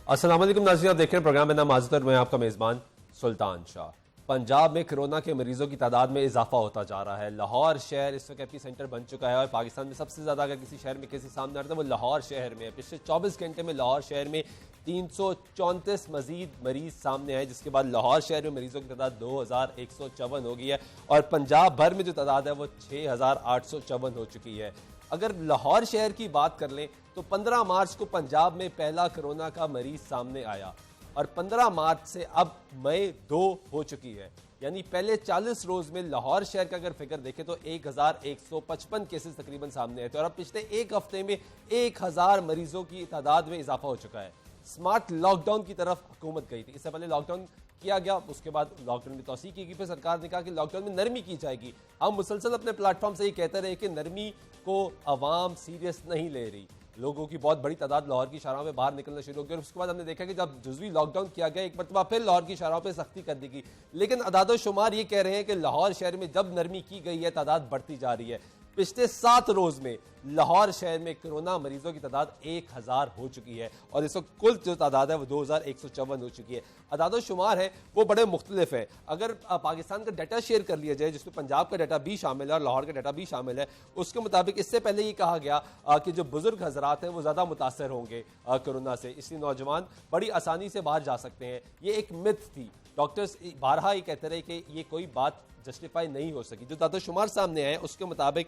अस्सलाम वालेकुम नाज़रीन, आप देख रहे हैं प्रोग्राम में नाम आज़त और मैं आपका मेज़बान सुल्तान शाह। पंजाब में कोरोना के मरीजों की तादाद में इजाफा होता जा रहा है। लाहौर शहर इस वक्त एपी सेंटर बन चुका है और पाकिस्तान में सबसे ज़्यादा अगर किसी शहर में किसी सामने आता है वो लाहौर शहर में है। पिछले 24 घंटे में लाहौर शहर में 334 मजीद मरीज सामने आए, जिसके बाद लाहौर शहर में मरीजों की तादाद 2154 हो गई है और पंजाब भर में जो तादाद है वो 6854 हो चुकी है। अगर लाहौर शहर की बात कर लें तो 15 मार्च को पंजाब में पहला कोरोना का मरीज सामने आया और 15 मार्च से अब मई 2 हो चुकी है, यानी पहले 40 रोज में लाहौर शहर का अगर फिगर देखें तो 1155 केसेस तकरीबन सामने आए थे और अब पिछले एक हफ्ते में 1000 मरीजों की तादाद में इजाफा हो चुका है। स्मार्ट लॉकडाउन की तरफ हुकूमत गई थी, इससे पहले लॉकडाउन किया गया, उसके बाद लॉकडाउन में तौसीक की गई, फिर सरकार ने कहा कि लॉकडाउन में नरमी की जाएगी। हम मुसलसल अपने प्लेटफॉर्म से ये कहते रहे कि नरमी को अवाम सीरियस नहीं ले रही। लोगों की बहुत बड़ी तादाद लाहौर की शाहराहों में बाहर निकलना शुरू हो गई और उसके बाद हमने देखा कि जब जुज़वी लॉकडाउन किया गया एक मरतबा फिर लाहौर की शाहराहों पर सख्ती कर दी गई, लेकिन अदाद शुमार ये कह रहे हैं कि लाहौर शहर में जब नरमी की गई है तादाद बढ़ती जा रही है। पिछले 7 रोज में लाहौर शहर में कोरोना मरीजों की तादाद 1000 हो चुकी है और इस वक्त कुल जो तादाद है वो 2154 हो चुकी है। अदाद शुमार है वो बड़े मुख्तलिफ है। अगर पाकिस्तान का डाटा शेयर कर लिया जाए जिसमें पंजाब का डाटा भी शामिल है और लाहौर का डाटा भी शामिल है, उसके मुताबिक इससे पहले ये कहा गया कि जो बुजुर्ग हजरात हैं वो ज़्यादा मुतासर होंगे कोरोना से, इसलिए नौजवान बड़ी आसानी से बाहर जा सकते हैं। ये एक मिथ थी। डॉक्टर्स बारहा ये कहते रहे कि ये कोई बात जस्टिफाई नहीं हो सकी। जो दादा शुमार सामने आए उसके मुताबिक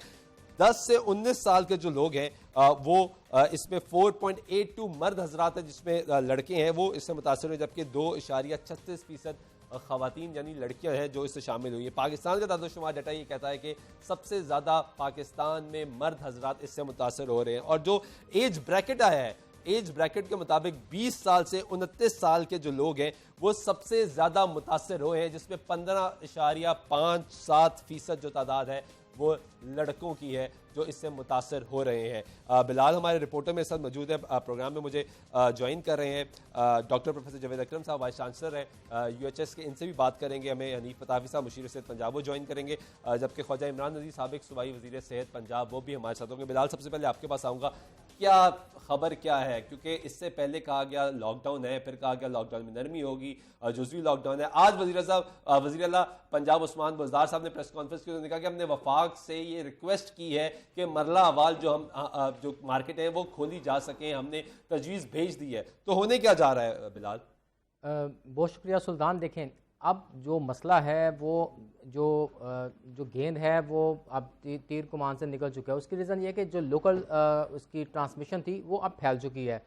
10 से 19 साल के जो लोग हैं वो इसमें 4.82 मर्द हजरात हैं, जिसमें लड़के हैं वो इससे मुतासर हुए, जबकि 2.36% खवातीन यानी लड़कियां हैं जो इससे शामिल हुई है। पाकिस्तान का दादोशुमार डाटा ये कहता है कि सबसे ज़्यादा पाकिस्तान में मर्द हजरात इससे मुतासर हो रहे हैं और जो एज ब्रैकेट आया है, एज ब्रैकेट के मुताबिक 20 साल से 29 साल के जो लोग हैं वो सबसे ज़्यादा मुतासर हुए हैं, जिसमें 15.57% जो तादाद है वो लड़कों की है जो इससे मुतासर हो रहे हैं। बिलाल हमारे रिपोर्टर में साथ मौजूद है, प्रोग्राम में मुझे ज्वाइन कर रहे हैं डॉक्टर प्रोफेसर जावेद अकरम साहब, वाइस चांसलर हैं UHS के, इनसे भी बात करेंगे। हमें हनीफ पताफी साहब मुशीर सेहत पंजाब वो ज्वाइन करेंगे, जबकि ख्वाजा इमरान नज़ीर साबिक सूबाई वज़ीर सेहत पंजाब वो भी हमारे साथ होंगे। बिलाल, सबसे पहले आपके पास आऊँगा, क्या खबर क्या है, क्योंकि इससे पहले कहा गया लॉकडाउन है, फिर कहा गया लॉकडाउन में नरमी होगी, जुज़वी लॉकडाउन है। आज वज़ीर आला पंजाब उस्मान बुज़दार साहब ने प्रेस कॉन्फ्रेंस की, उन्होंने कहा कि हमने वफाक से ये रिक्वेस्ट की है कि मरला अवाल जो मार्केट है वो खोली जा सके, हमने तजवीज़ भेज दी है, तो होने क्या जा रहा है बिलाल? बहुत शुक्रिया सुल्तान। देखें, अब जो मसला है वो जो गेंद है वो अब तीर कमान से निकल चुका है। उसकी रीज़न ये है कि जो लोकल उसकी ट्रांसमिशन थी वो अब फैल चुकी है।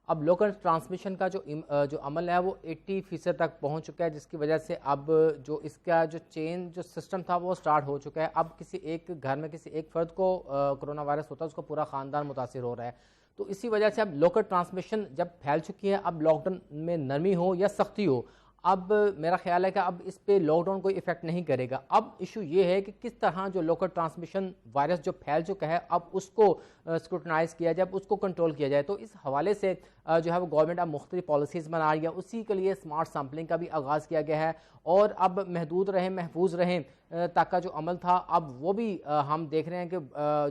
अब लोकल ट्रांसमिशन का जो अमल है वो 80% तक पहुंच चुका है, जिसकी वजह से अब जो इसका जो चेन जो सिस्टम था वो स्टार्ट हो चुका है। अब किसी एक घर में किसी एक फ़र्द को कोरोना वायरस होता है, उसका पूरा ख़ानदान मुतासिर हो रहा है। तो इसी वजह से अब लोकल ट्रांसमिशन जब फैल चुकी है, अब लॉकडाउन में नरमी हो या सख्ती हो, अब मेरा ख्याल है कि अब इस पे लॉकडाउन कोई इफेक्ट नहीं करेगा। अब इशू ये है कि किस तरह जो लोकल ट्रांसमिशन वायरस जो फैल चुका है अब उसको स्क्रूटनाइज किया जाए, उसको कंट्रोल किया जाए। तो इस हवाले से जो है वो गवर्नमेंट अब मुख्तलिफ पॉलिसीज़ बना रही है। उसी के लिए स्मार्ट सैम्पलिंग का भी आगाज़ किया गया है और अब महदूद रहें, महफूज रहें तक का जो अमल था अब वो भी हम देख रहे हैं कि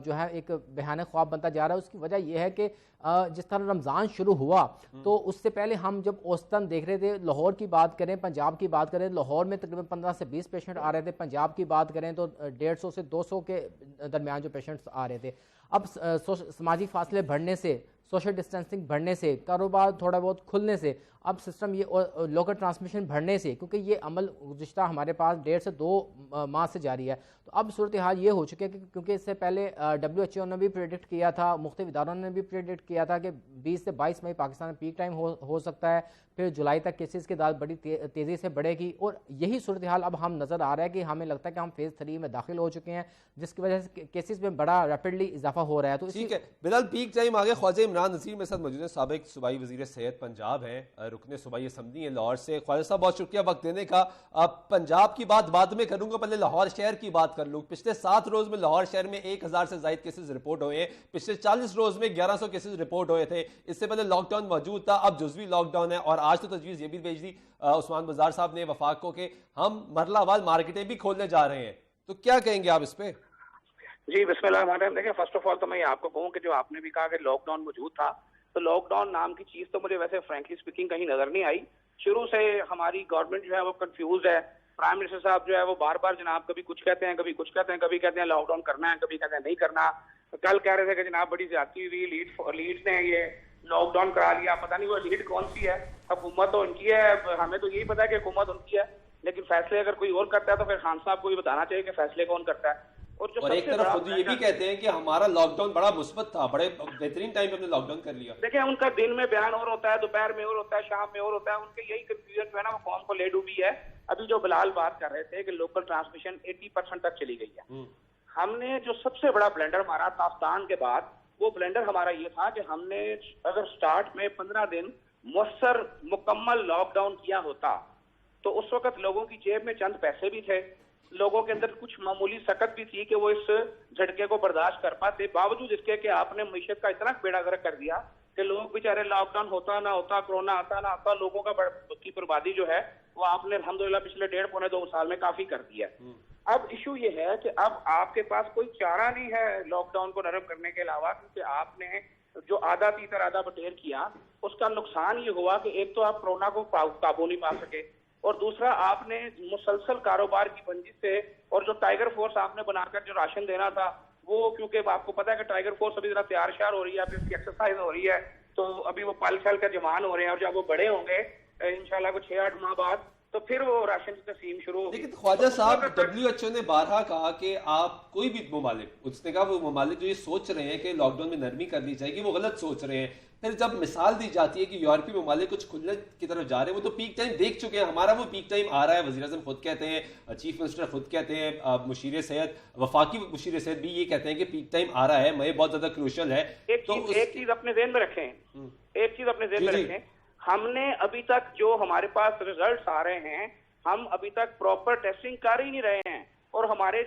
जो है एक बयान ख्वाब बनता जा रहा है। उसकी वजह यह है कि जिस तरह रमज़ान शुरू हुआ तो उससे पहले हम जब औसतन देख रहे थे, लाहौर की बात करें, पंजाब की बात करें, लाहौर में तकरीबन 15 से 20 पेशेंट आ रहे थे। पंजाब की बात करें तो 150 से 200 के दरमियान जो पेशेंट्स आ रहे थे। अब समाजी फासले बढ़ने से, सोशल डिस्टेंसिंग बढ़ने से, कारोबार थोड़ा बहुत खुलने से, अब सिस्टम ये लोकल ट्रांसमिशन बढ़ने से, क्योंकि ये अमल गुज़िश्ता हमारे पास 1.5 से 2 माह से जारी है, तो अब सूरत हाल ये हो चुकी है कि क्योंकि इससे पहले WHO ने भी प्रेडिक्ट किया था, मुख्तलिफ इदारों ने भी प्रेडिक्ट किया था कि 20 से 22 मई पाकिस्तान में पीक टाइम हो सकता है, फिर जुलाई तक केसेस की तादाद बड़ी तेज़ी से बढ़ेगी और यही सूरत हाल अब हम नज़र आ रहा है कि हमें लगता है कि हम फेज़ 3 में दाखिल हो चुके हैं, जिसकी वजह से केसेस में बड़ा रैपिडली इजाफा हो रहा है। तो ठीक है बिलाल, पीक टाइम आ गया। ख्वाजा इमरान नज़ीर मेरे साथ मौजूद है, साबिक सूबाई वज़ीर सेहत पंजाब है, रुकने सूबाई असम्बली है लाहौर से। ख्वाजा साहब, बहुत शुक्रिया वक्त देने का। अब पंजाब की बात बाद में करूंगा, पहले लाहौर शहर की बात कर लूँ। पिछले 7 रोज में लाहौर शहर में 1000 से ज़ायद केसेस रिपोर्ट हुए हैं। पिछले 40 रोज में 1100 केसेस रिपोर्ट हुए थे। इससे पहले लॉकडाउन मौजूद था, अब जुज़वी लॉकडाउन है और आज तो तजवीज़ ये भी भेज दी उस्मान बुज़दार साहब ने वफाक को कि हम मरलावाल मार्केटें भी खोलने जा रहे हैं, तो क्या कहेंगे आप इस पे? जी बिस्मिल्लाह। देखिए, फर्स्ट ऑफ ऑल तो मैं आपको कहूँ कि जो आपने भी कहा कि लॉकडाउन मौजूद था, तो लॉकडाउन नाम की चीज तो मुझे वैसे फ्रैंकली स्पीकिंग कहीं नजर नहीं आई। शुरू से हमारी गवर्नमेंट जो है वो कंफ्यूज है। प्राइम मिनिस्टर साहब जो है वो बार बार जनाब कभी कुछ कहते हैं, कभी कुछ कहते हैं, कभी कहते हैं लॉकडाउन करना है, कभी कहते हैं नहीं करना। कल कह रहे थे कि जनाब बड़ी ज्यादती हुई, लीड्स ने ये लॉकडाउन करा लिया। पता नहीं वो लीड कौन सी है, हुकूमत तो उनकी है, हमें तो यही पता है कि हुकूमत उनकी है, लेकिन फैसले अगर कोई और करता है तो फिर खान साहब को भी बताना चाहिए कि फैसले कौन करता है। और एक तरफ खुद ये भी कहते हैं कि हमारा लॉकडाउन बड़ा मुस्बत था, बड़े बेहतरीन टाइम पे हमने लॉकडाउन कर लिया। देखिए उनका दिन में बयान और होता है, दोपहर में और होता है, शाम में और होता है। उनके यही कंफ्यूजन जो है ना वो कौम को ले डूबी है। अभी जो बिलाल बात कर रहे थे कि लोकल ट्रांसमिशन 80% तक चली गई है। हमने जो सबसे बड़ा ब्लेंडर मारा ताफ्तान के बाद, वो ब्लेंडर हमारा ये था कि हमने अगर स्टार्ट में 15 दिन मुअस्सर मुकम्मल लॉकडाउन किया होता तो उस वक्त लोगों की जेब में चंद पैसे भी थे, लोगों के अंदर कुछ मामूली सकत भी थी कि वो इस झटके को बर्दाश्त कर पाते, बावजूद इसके कि आपने मीशत का इतना बेड़ा गर्क कर दिया कि लोग बेचारे लॉकडाउन होता ना होता, कोरोना आता ना आता, लोगों की बर्बादी जो है वो आपने अल्हम्दुलिल्लाह पिछले 1.5-2 साल में काफी कर दिया। अब इशू ये है कि अब आपके पास कोई चारा नहीं है लॉकडाउन को नरम करने के अलावा, क्योंकि आपने जो आधा तीतर आधा बटेर किया उसका नुकसान ये हुआ कि एक तो आप कोरोना को काबू नहीं पा सके, और दूसरा आपने मुसलसल कारोबार की बंदिश से और जो टाइगर फोर्स आपने बनाकर जो राशन देना था वो, क्योंकि आपको पता है कि टाइगर फोर्स अभी जरा तैयार श्यार हो रही है, अभी उसकी एक्सरसाइज हो रही है, तो अभी वो 5 साल का जवान हो रहे हैं, और जब वो बड़े होंगे इंशाल्लाह को 6-8 माह बाद तो फिर वो राशन की तकसीम शुरू होगी। लेकिन ख्वाजा साहब, WHO ने बारहा कहा कि आप कोई भी ममालिक, उसने कहा वो ममालिक जो ये सोच रहे हैं कि लॉकडाउन में नरमी करनी चाहिए वो गलत सोच रहे हैं। फिर जब मिसाल दी जाती है कि यूरोपीय ममालिक कुछ खुलने की तरफ जा रहे हैं, वो तो पीक टाइम देख चुके हैं, हमारा वो पीक टाइम आ रहा है। वज़ीर आज़म खुद कहते हैं, चीफ मिनिस्टर खुद कहते हैं, मुशीर सेहत, वफाकी मुशीर सेहत भी ये कहते हैं कि पीक टाइम आ रहा है, मैं बहुत ज्यादा क्रूशल है। एक चीज अपने ज़हन में रखें, एक चीज अपने ज़हन में रखें, हमने अभी तक जो हमारे पास रिजल्ट्स आ रहे हैं, हम अभी तक प्रॉपर टेस्टिंग कर ही नहीं रहे हैं, और हमारे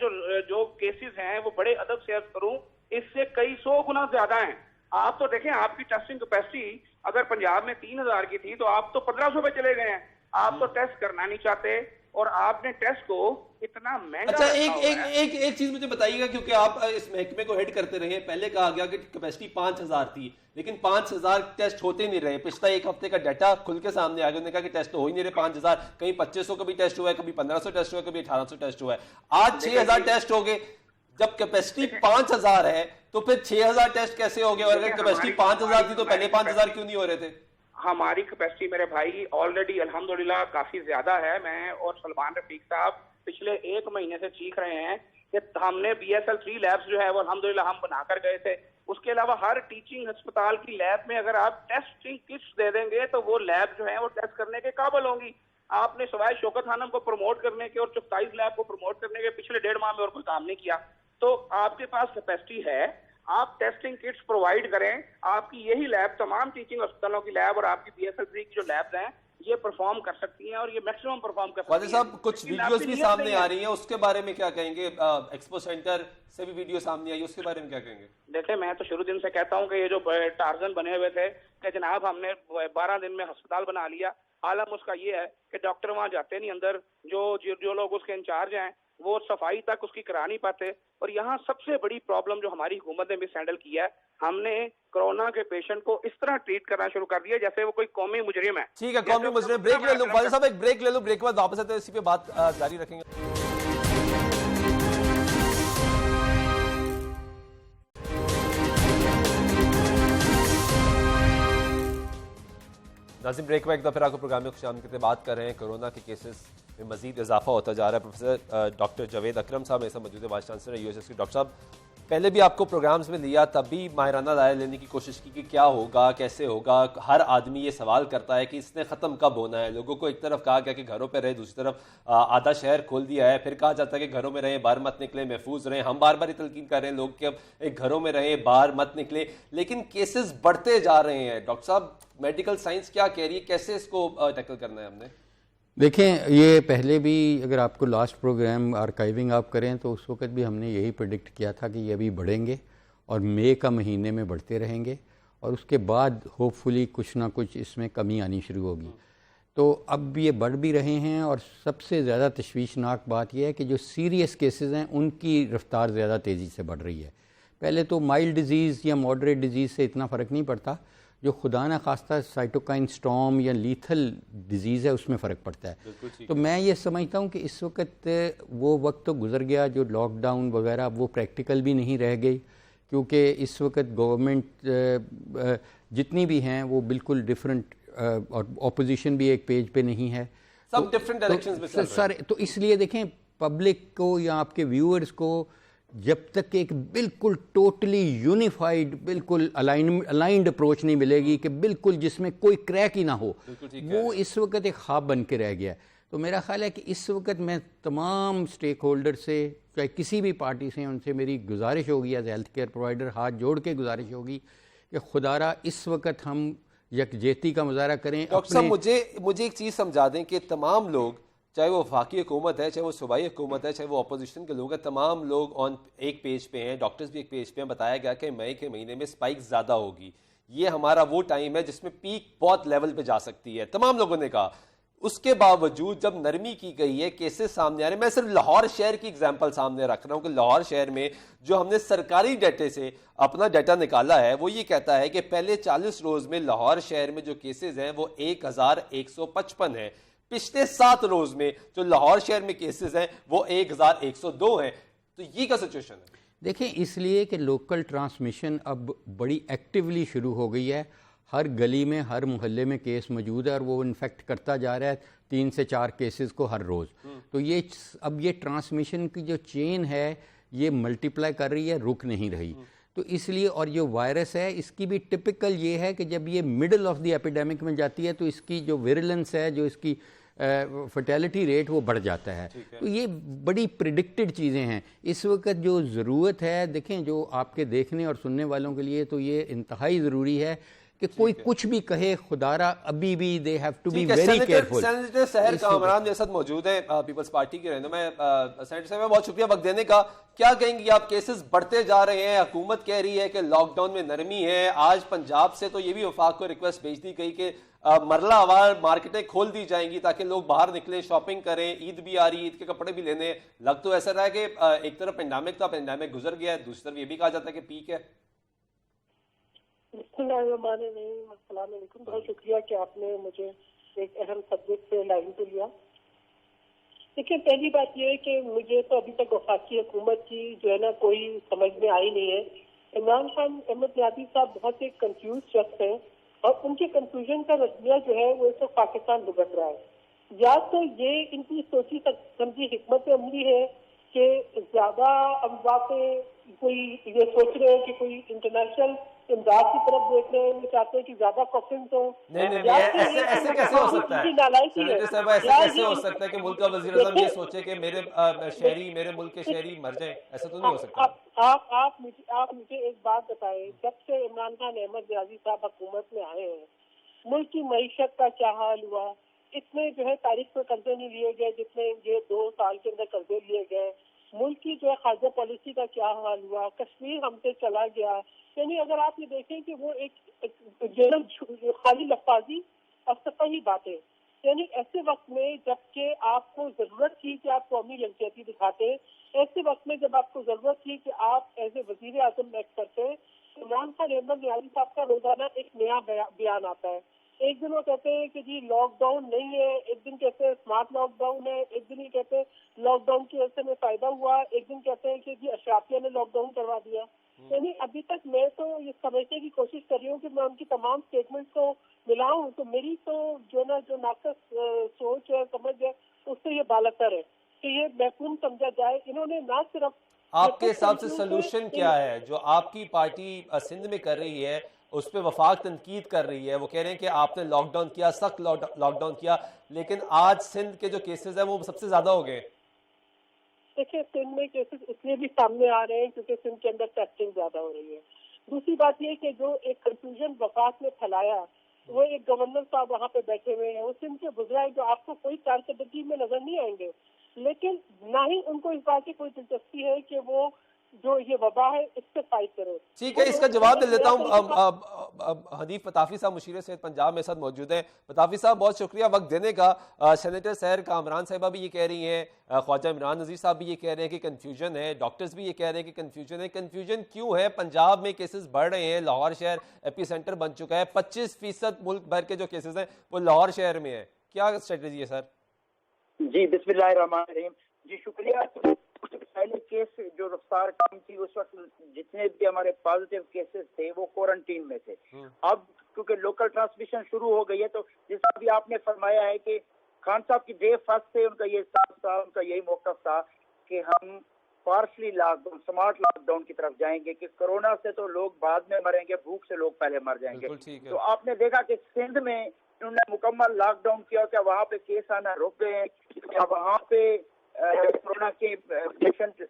जो केसेस हैं वो बड़े अदब से अर्ज करूं इससे कई 100 गुना ज्यादा हैं। आप तो देखें, आपकी टेस्टिंग कैपेसिटी अगर पंजाब में 3000 की थी तो आप तो 1500 पे चले गए हैं। आप तो टेस्ट करना नहीं चाहते और आपने टेस्ट को इतना महंगा। अच्छा, एक चीज मुझे बताइएगा, क्योंकि आप इस महकमे को हेड करते रहे, पहले कहा गया कि कैपेसिटी 5000 थी, लेकिन 5000 टेस्ट होते नहीं रहे। पिछला एक हफ्ते का डाटा खुल के सामने आ गया, उन्होंने कहा कि टेस्ट तो हो ही नहीं रहे 5000, कहीं 2500 का भी टेस्ट हुआ है, कभी 1500 टेस्ट हुआ है, कभी 1800 टेस्ट हुआ है, आज 6000 टेस्ट हो गए। जब कैपेसिटी 5000 है तो फिर 6000 टेस्ट कैसे हो गए? और अगर कैपेसिटी 5000 थी तो पहले 5000 क्यों नहीं हो रहे थे? हमारी कैपेसिटी मेरे भाई ऑलरेडी अल्हम्दुलिल्लाह काफी ज्यादा है। मैं और सलमान रफीक साहब पिछले 1 महीने से सीख रहे हैं कि हमने BSL 3 लैब्स जो है वो अल्हम्दुलिल्लाह हम बनाकर गए थे। उसके अलावा हर टीचिंग अस्पताल की लैब में अगर आप टेस्टिंग किट्स दे देंगे तो वो लैब जो है वो टेस्ट करने के काबिल होंगी। आपने सवाए शौकत खानम को प्रमोट करने के और 24 लैब को प्रमोट करने के पिछले 1.5 माह में और कोई काम नहीं किया। तो आपके पास कैपेसिटी है, आप टेस्टिंग किट्स प्रोवाइड करें। आपकी यही लैब तमाम टीचिंग अस्पतालों की लैब और आपकी BSL 3 की जो लैब्स हैं ये परफॉर्म कर सकती हैं और ये मैक्सिमम परफॉर्म कर सकती हैं। साहब, कुछ वीडियोस भी सामने आ रही हैं, उसके बारे में क्या कहेंगे? एक्सपो सेंटर से भी वीडियो सामने आई, उसके बारे में क्या कहेंगे? देखिए, मैं तो शुरू दिन से कहता हूं कि ये जो टार्जन बने हुए थे कि जनाब हमने 12 दिन में अस्पताल बना लिया। आलम उसका ये है कि डॉक्टर वहां जाते नहीं अंदर, जो लोग उसके इंचार्ज हैं वो सफाई तक उसकी करा नहीं पाते। और यहाँ सबसे बड़ी प्रॉब्लम जो हमारी हुकूमत ने मिस हैंडल किया है, हमने कोरोना के पेशेंट को इस तरह ट्रीट करना शुरू कर दिया जैसे वो कोई कौमी मुजरिम है। ठीक है, कौमी मुजरिम। ब्रेक ले लो ख्वाजा साहब, एक ब्रेक ले लो, ब्रेक के बाद वापस आते हैं, इसी पे बात जारी रखेंगे। नाज़रीन, ब्रेक में एक दफ़ा फिर आपको प्रोग्राम में खुशामदीद बात कर रहे हैं। कोरोना के केसेस में मजीद इजाफा होता जा रहा है। प्रोफेसर डॉक्टर जावेद अकरम साहब मेरे साथ मौजूद है, वाइस चांसलर USS के। डॉक्टर साहब, पहले भी आपको प्रोग्राम्स में लिया, तब भी माहिराना राय लेने की कोशिश की कि क्या होगा, कैसे होगा। हर आदमी ये सवाल करता है कि इसने ख़त्म कब होना है। लोगों को एक तरफ कहा गया कि घरों पर रहे, दूसरी तरफ आधा शहर खोल दिया है, फिर कहा जाता है कि घरों में रहें, बाहर मत निकले, महफूज रहें। हम बार बार ये तलकीन कर रहे हैं लोग कि अब एक घरों में रहें, बाहर मत निकले, लेकिन केसेस बढ़ते जा रहे हैं। डॉक्टर साहब, मेडिकल साइंस क्या कह रही है, कैसे इसको टैकल करना है हमने? देखें, ये पहले भी अगर आपको लास्ट प्रोग्राम आर्काइविंग आप करें तो उस वक्त भी हमने यही प्रेडिक्ट किया था कि ये अभी बढ़ेंगे और मई का महीने में बढ़ते रहेंगे और उसके बाद होपफुली कुछ ना कुछ इसमें कमी आनी शुरू होगी। तो अब ये बढ़ भी रहे हैं और सबसे ज़्यादा तशवीशनाक बात यह है कि जो सीरियस केसेस हैं उनकी रफ्तार ज़्यादा तेज़ी से बढ़ रही है। पहले तो माइल्ड डिजीज़ या मॉडरेट डिजीज़ से इतना फ़र्क नहीं पड़ता, जो खुदा ना खास्ता साइटोकाइन स्टॉर्म या लीथल डिजीज़ है उसमें फ़र्क पड़ता है। तो मैं ये समझता हूँ कि इस वक्त वो वक्त तो गुजर गया जो लॉकडाउन वगैरह, वो प्रैक्टिकल भी नहीं रह गई, क्योंकि इस वक्त गवर्नमेंट जितनी भी हैं वो बिल्कुल डिफरेंट, और ऑपोजिशन भी एक पेज पे नहीं है, सब डिफरेंट डायरेक्शंस में चल रहे हैं। सर तो इसलिए देखें, पब्लिक को या आपके व्यूअर्स को जब तक एक बिल्कुल टोटली यूनिफाइड, बिल्कुल अलाइंड अप्रोच नहीं मिलेगी कि बिल्कुल जिसमें कोई क्रैक ही ना हो, वो इस वक्त एक ख्वाब बन के रह गया है। तो मेरा ख्याल है कि इस वक्त मैं तमाम स्टेक होल्डर से, चाहे किसी भी पार्टी से, उनसे मेरी गुजारिश होगी, एज हेल्थ केयर प्रोवाइडर हाथ जोड़ के गुजारिश होगी कि खुदारा इस वक्त हम यकजहती का मुजाहरा करें। डॉक्टर साहब, मुझे एक चीज़ समझा दें कि तमाम लोग, चाहे वो वफाकी हुकूमत है, चाहे वो सूबाई हुकूमत है, चाहे वो अपोजिशन के लोग हैं, तमाम लोग ऑन एक पेज पे हैं, डॉक्टर्स भी एक पेज पे हैं। बताया गया कि मई के महीने में स्पाइक ज़्यादा होगी, ये हमारा वो टाइम है जिसमें पीक बहुत लेवल पे जा सकती है, तमाम लोगों ने कहा। उसके बावजूद जब नरमी की गई है, केसेस सामने आ रहे हैं। मैं सिर्फ लाहौर शहर की एग्जांपल सामने रख रहा हूं कि लाहौर शहर में जो हमने सरकारी डाटे से अपना डाटा निकाला है वो ये कहता है कि पहले 40 रोज में लाहौर शहर में जो केसेस हैं वो 1155 हैं। पिछले 7 रोज में जो लाहौर शहर में केसेस हैं वो 1102 हैं। तो ये क्या सिचुएशन है? देखें, इसलिए कि लोकल ट्रांसमिशन अब बड़ी एक्टिवली शुरू हो गई है। हर गली में, हर मोहल्ले में केस मौजूद है और वो इन्फेक्ट करता जा रहा है 3 से 4 केसेस को हर रोज़। तो ये अब ये ट्रांसमिशन की जो चेन है ये मल्टीप्लाई कर रही है, रुक नहीं रही। तो इसलिए, और जो वायरस है इसकी भी टिपिकल ये है कि जब ये मिडल ऑफ द एपिडेमिक में जाती है तो इसकी जो विरुलेंस है, जो इसकी फर्टेलिटी रेट, वो बढ़ जाता है। तो ये बड़ी प्रिडिक्टेड चीज़ें हैं। इस वक्त जो ज़रूरत है, देखें, जो आपके देखने और सुनने वालों के लिए तो ये इंतहाई ज़रूरी है कि कोई कुछ भी कहे, खुदारा अभी भी they have to be very careful. Senator Sahar Kamran मेरे साथ मौजूद है, पीपल्स पार्टी के रहनुमा। सेनेटर साहब, बहुत शुक्रिया वक्त देने का। क्या कहेंगी आप? केसेस बढ़ते जा रहे हैं, हुकूमत कह रही है कि लॉकडाउन में नरमी है। आज पंजाब से तो ये भी वफाक को रिक्वेस्ट भेज दी गई कि मरलावार मार्केटें खोल दी जाएंगी ताकि लोग बाहर निकलें, शॉपिंग करें। ईद भी आ रही है, ईद के कपड़े भी लेने। लग तो ऐसा रहा है कि एक तरफ पेंडेमिक था, पेंडेमिक गुजर गया है, दूसरी तरफ ये भी कहा जाता है कि पीक है। बहुत शुक्रिया कि आपने मुझे एक अहम सब्जेक्ट से लाइन पे लिया। देखिए, पहली बात यह है कि मुझे तो अभी तक वफाकी हुकूमत की जो है ना कोई समझ में आई नहीं है। इमरान खान अहमद नियाज़ी साहब बहुत एक कंफ्यूज शख्स हैं और उनके कंफ्यूजन का नतीजा जो है वो इस पाकिस्तान भुगत रहा है। या तो ये इनकी सोची समझी हिकमत अमली है कि ज्यादा अमवा पे कोई ये सोच रहे हैं कि कोई इंटरनेशनल इमदाद की तरफ देख रहे हैं, वो चाहते हैं कि ज्यादा कॉफिन्स हो। नहीं, ऐसे कैसे हो सकता है? सेनेटर साहब, ऐसे कैसे हो सकता है कि मुल्क का वज़ीर आज़म ये सोचे कि मेरे शहरी, मेरे मुल्क के शहरी मर जाए? ऐसा तो नहीं हो सकता। आप मुझे एक बात बताएं, जब से इमरान खान अहमद नियाज़ी साहब हुकूमत में आए हैं, मुल्क की मईशत का क्या हाल हुआ? इतने जो है तारीख में कर्जे नहीं लिए गए जितने ये 2 साल के अंदर कर्जे लिए गए। मुल्क की जो है खारजा पॉलिसी का क्या हाल हुआ? कश्मीर हमसे चला गया। यानी अगर आप ये देखें कि वो एक खाली लफ्ज़ी और सतही बातें, यानी ऐसे वक्त में जबकि आपको जरूरत थी कि आप कौमी यकजहती दिखाते, ऐसे वक्त में जब आपको जरूरत थी कि आप एज ए वजीर आजम एक्ट करते, इमरान खान अहमद नियाज़ी साहब का रोजाना एक नया बयान आता है। एक दिन वो कहते हैं कि जी लॉकडाउन नहीं है, एक दिन कहते हैं स्मार्ट लॉकडाउन है, एक दिन ही कहते हैं लॉकडाउन की वजह से में फायदा हुआ, एक दिन कहते हैं कि जी अशराफिया ने लॉकडाउन करवा दिया। यानी अभी तक मैं तो ये समझने की कोशिश कर रही हूँ कि मैं उनकी तमाम स्टेटमेंट को मिलाऊं तो मेरी तो जो नाकस सोच है, समझ है, उससे ये बालतर है कि ये महफूम समझा जाए। इन्होंने ना सिर्फ, आपके हिसाब से सोल्यूशन क्या है जो आपकी पार्टी सिंध में कर रही है? उस पर वफाक तनकीद कर रही है, वो कह रहे हैं कि आपने लॉकडाउन किया, सख्त लॉकडाउन किया, लेकिन आज सिंध के जो केसेस हैं वो सबसे ज्यादा हो गए। देखिए, सिंध में केसेस इसलिए भी सामने आ रहे हैं क्योंकि सिंध के अंदर टेस्टिंग ज्यादा हो रही है। दूसरी बात यह कि जो एक कंफ्यूजन वफाक ने फैलाया, वो एक गवर्नर साहब वहाँ पे बैठे हुए हैं, वो सिंध के गुजरा है जो आपको कोई कारकर्दगी में नजर नहीं आएंगे, लेकिन ना ही उनको इस बात की कोई दिलचस्पी है कि वो जो ये वबा है इससे फाइट करें। ठीक है, इसका जवाब दे लेता हूँ हनीफ पताफी साहब मुशीर सेहत पंजाब में साथ मौजूद हैं। पताफी साहब बहुत शुक्रिया वक्त देने का। सेनेटर सैर कामरान साहिबा भी ये कह रही हैं, ख्वाजा इमरान नज़ीर साहब भी ये कह रहे हैं कि कन्फ्यूजन है, डॉक्टर्स भी ये कह रहे हैं कि कन्फ्यूजन है। कन्फ्यूजन क्यों है? पंजाब में केसेस बढ़ रहे हैं, लाहौर शहर एपी सेंटर बन चुका है, 25% मुल्क भर के जो केसेस हैं वो लाहौर शहर में है। क्या स्ट्रेटजी है सर? जी बिस्मिल्लाहिर्रहमानिर्रहीम। जी शुक्रिया। पहले केस जो रफ्तार कम थी उस वक्त जितने भी हमारे पॉजिटिव केसेस थे वो क्वारंटीन में थे। अब क्योंकि लोकल ट्रांसमिशन शुरू हो गई है तो जैसा भी आपने फरमाया है कि खान साहब की डे फर्स्ट से उनका ये साफ था, उनका यही मौक़िफ़ था कि हम पार्शली लॉकडाउन, स्मार्ट लॉकडाउन की तरफ जाएंगे कि कोरोना से तो लोग बाद में मरेंगे, भूख से लोग पहले मर जाएंगे। तो आपने देखा कि सिंध में उन्होंने मुकम्मल लॉकडाउन किया, क्या वहाँ पे केस आना रुक गए हैं, क्या वहाँ पे कोरोना के पेशेंट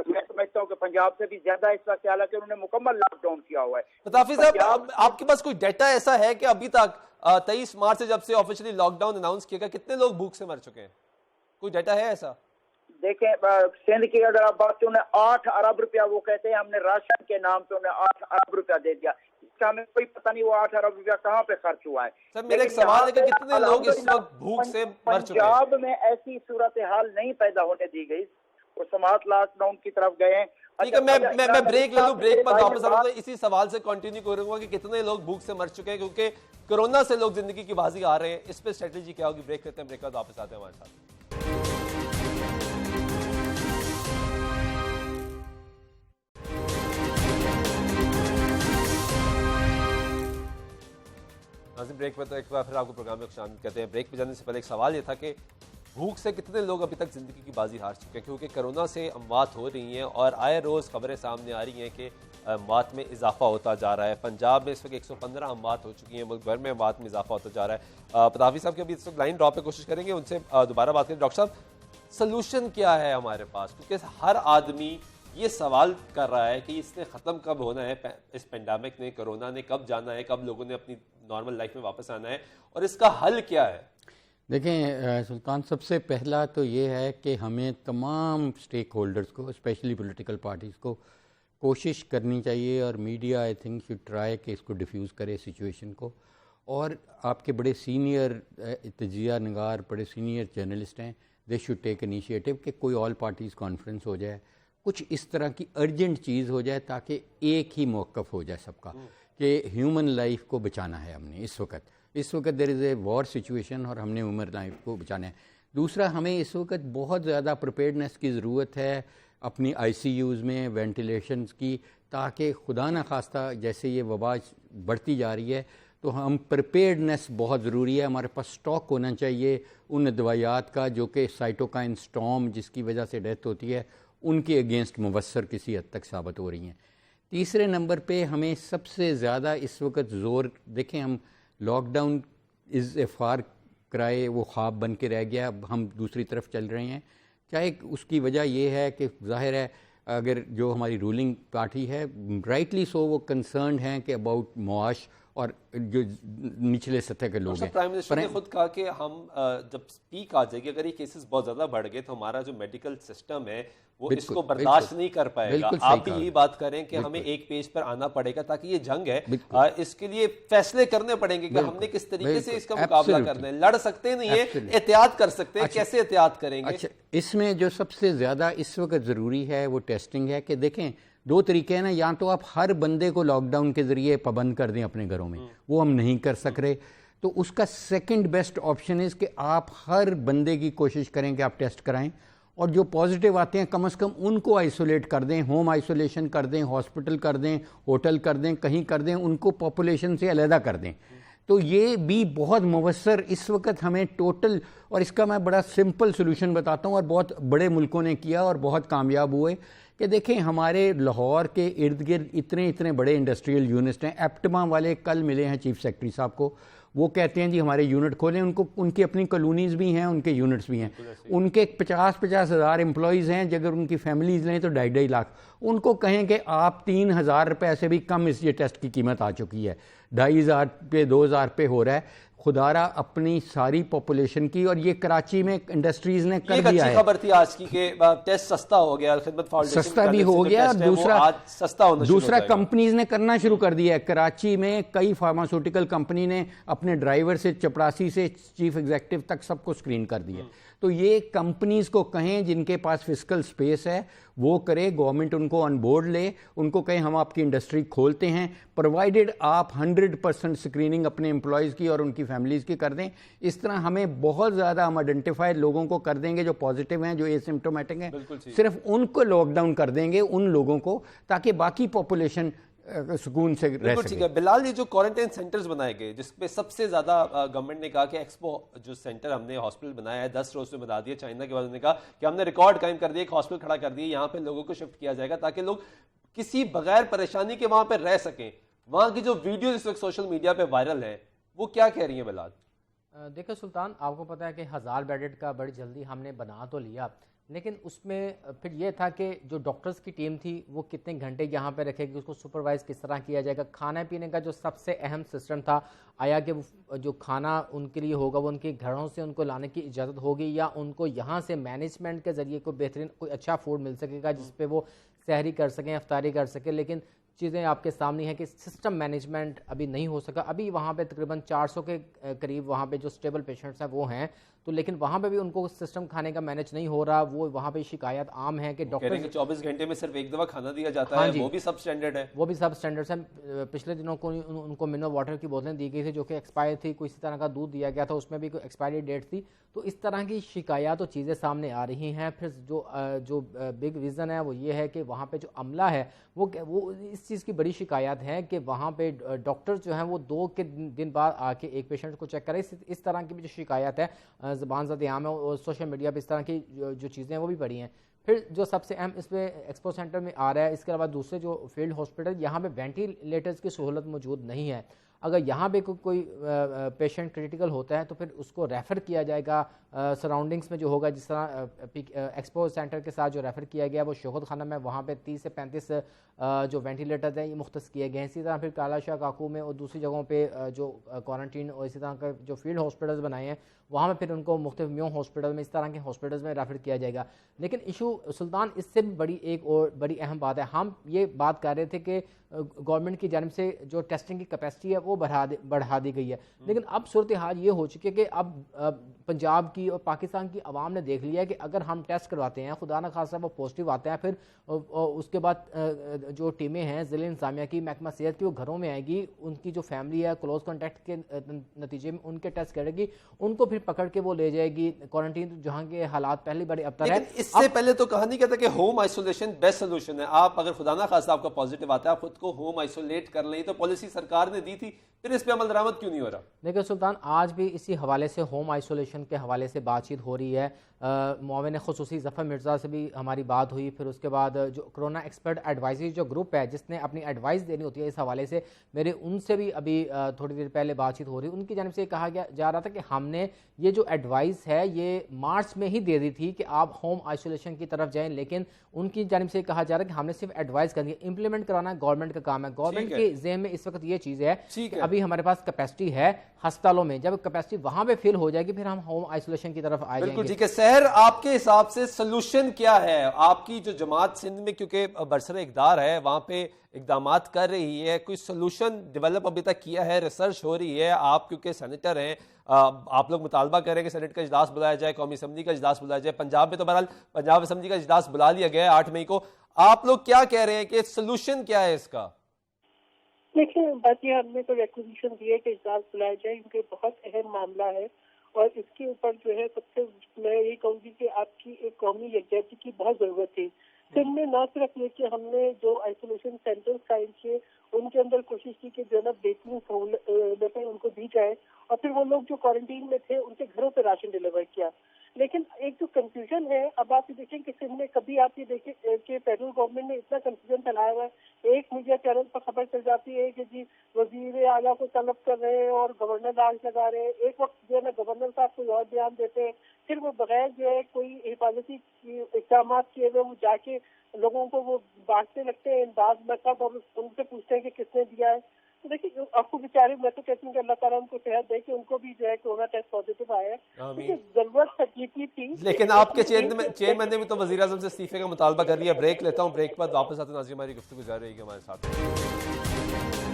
मैं समझता हूँ कि पंजाब से भी ज्यादा इस वक्त, हालांकि उन्होंने मुकम्मल लॉकडाउन किया हुआ है। पताफी साहब आपके पास कोई डाटा ऐसा है कि अभी तक 23 मार्च से जब से ऑफिशियली लॉकडाउन अनाउंस किया गया कितने लोग भूख से मर चुके हैं? कोई डाटा है ऐसा? देखें सिंध की अगर आप बात, उन्हें 8 अरब रुपया वो कहते हैं हमने राशन के नाम पे उन्हें 8 अरब रुपया दे दिया। इसका हमें कोई पता नहीं वो 8 अरब रुपया कहाँ पे खर्च हुआ है। सर मेरा एक सवाल है कि कितने लोग इस वक्त भूख से मर चुके हैं? पंजाब में ऐसी सूरत हाल नहीं पैदा होने दी गई, वो स्मार्ट लॉकडाउन की तरफ गए हैं। ठीक है, मैं ब्रेक ले लूं, ब्रेक पर वापस आऊंगा, इसी सवाल से कंटिन्यू करूंगा कि कितने लोग भूख से मर चुके हैं, क्योंकि कोरोना से लोग जिंदगी की बाजी आ रहे हैं। इस पे स्ट्रेटेजी क्या होगी? ब्रेक करते हैं, ब्रेक के बाद वापस आते हैं हमारे साथ। ब्रेक पर तो एक बार फिर आपको प्रोग्राम में शामिल करते हैं। ब्रेक पे जाने से पहले एक सवाल ये था कि भूख से कितने लोग अभी तक जिंदगी की बाजी हार चुके हैं, क्योंकि कोरोना से अमवात हो रही हैं और आए रोज़ खबरें सामने आ रही हैं कि अमवात में इजाफा होता जा रहा है। पंजाब में इस वक्त 115 अमवात हो चुकी हैं, मुल्क भर में अमवात में इजाफा होता जा रहा है। पताफी साहब की अभी इस वक्त लाइन ड्रॉप पे कोशिश करेंगे, उनसे दोबारा बात करें। डॉक्टर साहब, सोल्यूशन क्या है हमारे पास? क्योंकि हर आदमी ये सवाल कर रहा है कि इसने ख़त्म कब होना है, इस पेंडेमिक ने, कोरोना ने कब जाना है, कब लोगों ने अपनी नॉर्मल लाइफ में वापस आना है, और इसका हल क्या है? देखें सुल्तान, सबसे पहला तो ये है कि हमें तमाम स्टेक होल्डर्स को, स्पेशली पॉलिटिकल पार्टीज़ को कोशिश करनी चाहिए, और media I think should try कि इसको डिफ्यूज़ करे सिचुएशन को। और आपके बड़े सीनियर तजिया नगार, बड़े सीनियर जर्नलिस्ट हैं, दे शुड टेक इनिशिएटिव कि कोई ऑल पार्टीज़ कॉन्फ्रेंस हो जाए, कुछ इस तरह की अर्जेंट चीज़ हो जाए ताकि एक ही मौक़िफ़ हो जाए सबका कि ह्यूमन लाइफ को बचाना है हमने इस वक्त there is a war situation और हमने ह्यूमन लाइफ को बचाना है। दूसरा, हमें इस वक्त बहुत ज़्यादा प्रिपेयर्डनेस की ज़रूरत है अपनी ICUs में वेंटिलेशंस की, ताकि खुदा न खास्ता जैसे ये वबा बढ़ती जा रही है तो हम प्रिपेयर्डनेस बहुत ज़रूरी है। हमारे पास स्टॉक होना चाहिए उन दवायात का जो कि साइटोकाइन स्टॉर्म जिसकी वजह से डेथ होती है उनके अगेंस्ट मुवस्सर किसी हद तक साबित हो रही हैं। तीसरे नंबर पे हमें सबसे ज़्यादा इस वक्त ज़ोर, देखें हम lockdown is a far cry, वो ख्वाब बन के रह गया, हम दूसरी तरफ चल रहे हैं। चाहे उसकी वजह ये है कि जाहिर है अगर जो हमारी रूलिंग पार्टी है राइटली सो वो कंसर्न हैं कि अबाउट मुआश और जो निचले सतह के लोग हैं। प्राइम मिनिस्टर ने खुद कहा कि हम जब पीक आ जाएगी, अगर ये केसेस बहुत ज्यादा बढ़ गए तो हमारा जो मेडिकल सिस्टम है वो इसको बर्दाश्त नहीं कर पाएगा। आप भी यही बात करें कि हमें एक पेज पर आना पड़ेगा ताकि ये जंग है इसके लिए फैसले करने पड़ेंगे कि हमने किस तरीके से इसका मुकाबला करना है। लड़ सकते नहीं है, एहतियात कर सकते हैं, कैसे एहतियात करेंगे? अच्छा, इसमें जो सबसे ज़्यादा इस वक्त ज़रूरी है वो टेस्टिंग है कि देखें दो तरीके हैं ना, या तो आप हर बंदे को लॉकडाउन के ज़रिए पाबंद कर दें अपने घरों में, वो हम नहीं कर सक रहे, तो उसका सेकंड बेस्ट ऑप्शन है कि आप हर बंदे की कोशिश करें कि आप टेस्ट कराएं और जो पॉजिटिव आते हैं कम से कम उनको आइसोलेट कर दें, होम आइसोलेशन कर दें, हॉस्पिटल कर दें, होटल कर दें, कहीं कर दें, उनको पॉपुलेशन से अलहदा कर दें। तो ये भी बहुत मुवस्सर इस वक्त हमें टोटल, और इसका मैं बड़ा सिंपल सोल्यूशन बताता हूँ और बहुत बड़े मुल्कों ने किया और बहुत कामयाब हुए कि देखें हमारे लाहौर के इर्द गिर्द इतने इतने बड़े इंडस्ट्रियल यूनिट्स हैं। एप्टमा वाले कल मिले हैं चीफ सेक्रेटरी साहब को, वो कहते हैं जी हमारे यूनिट खोलें, उनको उनकी अपनी कॉलोनीज़ भी हैं, उनके यूनिट्स भी हैं, उनके 50-50 हज़ार एम्प्लॉयज़ हैं, अगर उनकी फैमिलीज़ लें तो 2.5 लाख। उनको कहें कि आप 3,000 रुपये से भी कम इस ये टेस्ट की कीमत आ चुकी है, 2,500 पे 2,000 पे हो रहा है, खुदारा अपनी सारी पॉपुलेशन की, और ये कराची में इंडस्ट्रीज ने कर दिया है। खबर थी आज की कि टेस्ट सस्ता हो गया, खिदमत फाउंडेशन सस्ता भी हो गया, और दूसरा कंपनीज ने करना शुरू कर दिया है। कराची में कई फार्मास्यूटिकल कंपनी ने अपने ड्राइवर से, चपरासी से चीफ एग्जीक्यूटिव तक सबको स्क्रीन कर दिया। तो ये कंपनीज को कहें जिनके पास फिजिकल स्पेस है वो करे, गवर्नमेंट उनको ऑन बोर्ड ले, उनको कहें हम आपकी इंडस्ट्री खोलते हैं, प्रोवाइडेड आप 100% स्क्रीनिंग अपने एम्प्लॉयज़ की और उनकी फैमिलीज़ की कर दें। इस तरह हमें बहुत ज़्यादा हम आइडेंटिफाइड लोगों को कर देंगे जो पॉजिटिव हैं, जो एसिम्प्टोमेटिक हैं, सिर्फ उनको लॉकडाउन कर देंगे उन लोगों को, ताकि बाकी पॉपुलेशन सुकून से रह सके। ठीक है बिलाल, ये जो क्वारंटाइन सेंटर्स बनाए गए जिसपे सबसे ज्यादा गवर्नमेंट ने कहा कि एक्सपो जो सेंटर हमने हॉस्पिटल बनाया है 10 रोज में बना दिया चाइना के बाद, उन्होंने कहा कि हमने रिकॉर्ड कायम कर दिया, एक हॉस्पिटल खड़ा कर दिया, यहाँ पे लोगों को शिफ्ट किया जाएगा ताकि लोग किसी बगैर परेशानी के वहां पर रह सकें। वहां की जो वीडियो इस वक्त सोशल मीडिया पे वायरल है वो क्या कह रही है बिलाल? देखो सुल्तान, आपको पता है कि 1000 बेडेड का बड़ी जल्दी हमने बना तो लिया, लेकिन उसमें फिर ये था कि जो डॉक्टर्स की टीम थी वो कितने घंटे यहाँ पे रखेगी, उसको सुपरवाइज किस तरह किया जाएगा, खाने पीने का जो सबसे अहम सिस्टम था, आया कि वो जो खाना उनके लिए होगा वो उनके घरों से उनको लाने की इजाज़त होगी या उनको यहाँ से मैनेजमेंट के ज़रिए कोई बेहतरीन कोई अच्छा फूड मिल सकेगा जिस पे वो सहरी कर सकें, अफ्तारी कर सकें। लेकिन चीज़ें आपके सामने हैं कि सिस्टम मैनेजमेंट अभी नहीं हो सका। अभी वहाँ पे तकरीबन 400 के करीब वहाँ पे जो स्टेबल पेशेंट्स हैं वो हैं, तो लेकिन वहाँ पे भी उनको सिस्टम खाने का मैनेज नहीं हो रहा। वो वहाँ पे शिकायत आम है कि डॉक्टर 24 घंटे में सिर्फ एक दफ़ा खाना दिया जाता है, वो भी सब स्टैंडर्ड है, वो भी सब स्टैंडर्ड्स हैं। पिछले दिनों को उनको मिनरल वाटर की बोतलें दी गई थी जो कि एक्सपायर थी, कोई इसी तरह का दूध दिया गया था उसमें भी कोई एक्सपायरी डेट थी। तो इस तरह की शिकायत और चीज़ें सामने आ रही हैं। फिर जो बिग रीज़न है वो ये है कि वहाँ पे जो अमला है वो इस चीज़ की बड़ी शिकायत है कि वहाँ पे डॉक्टर जो हैं वो 2 के दिन बाद आके एक पेशेंट को चेक करें। इस तरह की भी जो शिकायत है ज़बान ज़द आम है और सोशल मीडिया पर इस तरह की जो चीज़ें हैं वो भी पड़ी हैं। फिर जो सबसे अहम इस पर एक्सपो सेंटर में आ रहा है, इसके अलावा दूसरे जो फील्ड हॉस्पिटल, यहाँ पे वेंटिलेटर्स की सहूलत मौजूद नहीं है। अगर यहाँ पे कोई पेशेंट क्रिटिकल होता है तो फिर उसको रेफ़र किया जाएगा सराउंडिंग्स में जो होगा, जिस तरह एक्सपो सेंटर के साथ जो रेफ़र किया गया वो शोहद खाना में, वहाँ पे 30 से 35 जो वेंटिलेटर्स हैं ये मुख्तस किए गए हैं। इसी तरह फिर काला शाह काकू में और दूसरी जगहों पे जो क्वारंटीन और इसी तरह का जो फील्ड हॉस्पिटल्स बनाए हैं वहाँ में फिर उनको मुख्तलिफ म्यूं हॉस्पिटल में, इस तरह के हॉस्पिटल्स में रेफ़र किया जाएगा। लेकिन इशू सुल्तान इससे भी बड़ी एक और बड़ी अहम बात है, हम ये बात कर रहे थे कि गवर्नमेंट की जानिब से जो टेस्टिंग की कैपेसिटी है वो बढ़ा दी गई है, लेकिन अब सूरत हाल ये हो चुकी है कि अब पंजाब की और पाकिस्तान की आवाम ने देख लिया है कि अगर हम टेस्ट करवाते हैं, खुदा न खासा वो पॉजिटिव आते हैं, फिर उसके बाद जो टीमें हैं ज़िला इंतज़ामिया की, महकमा सेहत की, वो घरों में आएगी, उनकी जो फैमिली है क्लोज कॉन्टैक्ट के नतीजे में उनके टेस्ट करेगी, उनको फिर पकड़ के वो ले जाएगी क्वारंटीन, जहाँ के हालात पहले बड़े अबतर है। इससे पहले तो कहा नहीं कहता कि होम आइसोलेशन बेस्ट सोल्यूशन है। आप अगर खुदा ना खासा आपका पॉजिटिव आता है, आप खुद को होम आइसोलेट कर लें, तो पॉलिसी सरकार ने दी थी, फिर इस पे अमल दरामद क्यों नहीं हो रहा? देखिए सुल्तान, आज भी इसी हवाले से होम आइसोलेशन के हवाले से बातचीत हो रही है। मुआविन खुसूसी ज़फ़र मिर्ज़ा से भी हमारी बात हुई। फिर उसके बाद जो कोरोना एक्सपर्ट एडवाइजरी जो ग्रुप है जिसने अपनी एडवाइस देनी होती है इस हवाले से, मेरे उनसे भी अभी थोड़ी देर पहले बातचीत हो रही। उनकी जानिब से कहा जा रहा था कि हमने ये जो एडवाइस है ये मार्च में ही दे दी थी कि आप होम आइसोलेशन की तरफ जाएँ, लेकिन उनकी जानिब से कहा जा रहा है कि हमने सिर्फ एडवाइस करनी है, इंप्लीमेंट कराना गवर्नमेंट का काम है। गवर्नमेंट के ज़हन में इस वक्त ये चीज़ है कि अभी हमारे पास कैपेसिटी है अस्पतालों में, जब कैपेसिटी वहां पे फिल हो जाएगी फिर हम होम आइसोलेशन की तरफ आ जाएंगे। ठीक है सहर, आपके हिसाब से सोल्यूशन क्या है? आपकी जो जमात सिंध में क्योंकि बरसर इक़दार है वहां पे इकदाम कर रही है, कोई सोल्यूशन डेवलप अभी तक किया है? रिसर्च हो रही है? आप क्योंकि सेनेटर हैं, आप लोग मुतालबा कर रहे हैं कि सेनेट का इजलास बुलाया जाए, कौमी असम्बली का इजलास बुलाया जाए। पंजाब में तो बहरहाल पंजाब असम्बली का इजलास बुला लिया गया है 8 मई को। आप लोग क्या कह रहे हैं कि सोल्यूशन क्या है इसका? देखिए, बात यह हमने तो रिक्वेजिशन दी है कि इजलास बुलाया जाए, क्योंकि बहुत अहम मामला है और इसके ऊपर जो है सबसे मैं यही कहूँगी कि आपकी एक कौमी यकजहती की बहुत ज़रूरत थी। सिंध में न सिर्फ ये कि हमने जो आइसोलेशन सेंटर्स कायम किए उनके अंदर कोशिश की कि जो ना बेहतरीन सहूलतें उनको दी जाए, और फिर वो लोग जो क्वारंटीन में थे उनके घरों पर राशन डिलीवर किया। लेकिन एक जो कंफ्यूजन है, अब आप ये देखें कि सिंध में कभी आप ये देखें कि फेडरल गवर्नमेंट ने इतना कंफ्यूजन फैलाया हुआ है, एक मीडिया चैनल पर खबर चल जाती है कि जी वजीर आला को तलब कर रहे हैं और गवर्नर राज लगा रहे हैं, एक वक्त जो है ना गवर्नर साहब कोई और बयान देते हैं, फिर वो बगैर जो है कोई हिफाजती इक़दाम किए हुए वो जाके लोगों को वो बांटने लगते हैं बाज मतलब, और उनसे पूछते हैं कि किसने दिया है। देखिए आपको बेचारे, मैं तो कहती हूँ कि अल्लाह ताला उनको सेहत दे कि उनको भी जो है कोरोना टेस्ट पॉजिटिव आया है, क्योंकि जरूरत तकलीफी थी। लेकिन आपके चेयरमैन ने भी तो वज़ीर आज़म से इस्तीफे का मुतालबा कर लिया। ब्रेक लेता हूँ, ब्रेक के बाद वापस आते हैं। नाज़रीन, हमारी गुफ्तगू जारी रहेगी हमारे साथ।